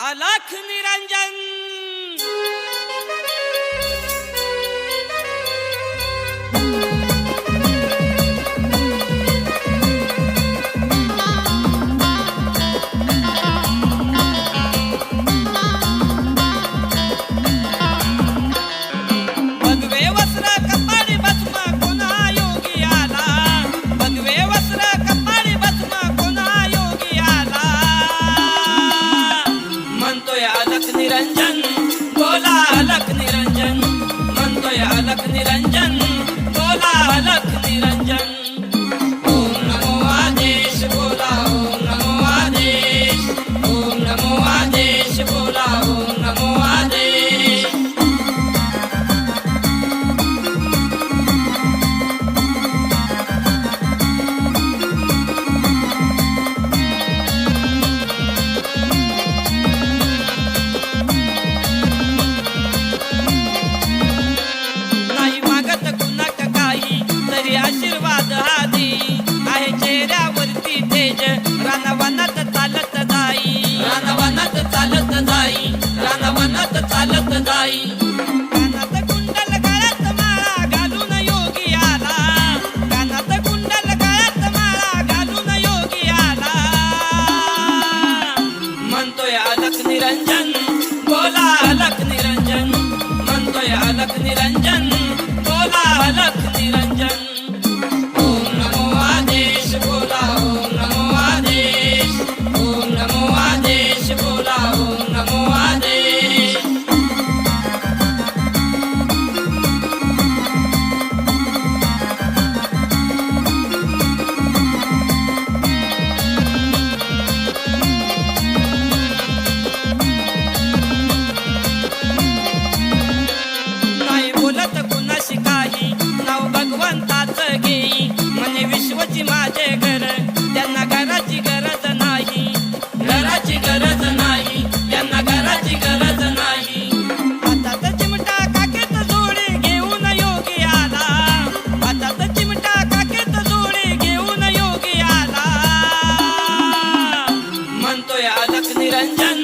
अलख निरंजन। भगवे वस्त्र कपाळी भस्म कोणा योगी आला, भगवे वस्त्र कपाळी भस्म कोणा योगी आला। म्हणतोय अलख निरंजन, बोला अलख निरंजन, म्हणतोय अलख निरंजन, बोला अलख निरंजन। ओम नमो आदेश बोला, ओम नमो आदेश, ओम नमो आदेश बोला, ओम नमो आदेश। नाही मागत कुणाक काही तरी आशीर्वाद हा देई, आहे चेहऱ्यावरती तेज रानवनात चालत जाई, रानवनात चालत जाई, रानवनात चालत जाई। कानात कुंडल गळ्यात माळा घालून योगी आला, कानात कुंडल गळ्यात माळा घालून योगी आला। म्हणतोय अलख निरंजन, बोला अलख निरंजन, म्हणतोय अलख निरंजन, बोला अलख निरंजन। ओम नमो आदेश बोला, ओम नमो आदेश, ओम नमो आदेश बोला, ओम नमो आदेश। नाही बोलत कुणाशी काही, नाव भगवंताचं घेई, म्हणे विश्वची माझे घर, त्यांना घराची गरज नाही, घराची गरज नाही, त्यांना घराची गरज नाही। हातात चिमटा काखेत जोडी घेऊन योगी आला, हातात चिमटा काखेत जोडी घेऊन योगी आला। म्हणतोय अलख निरंजन,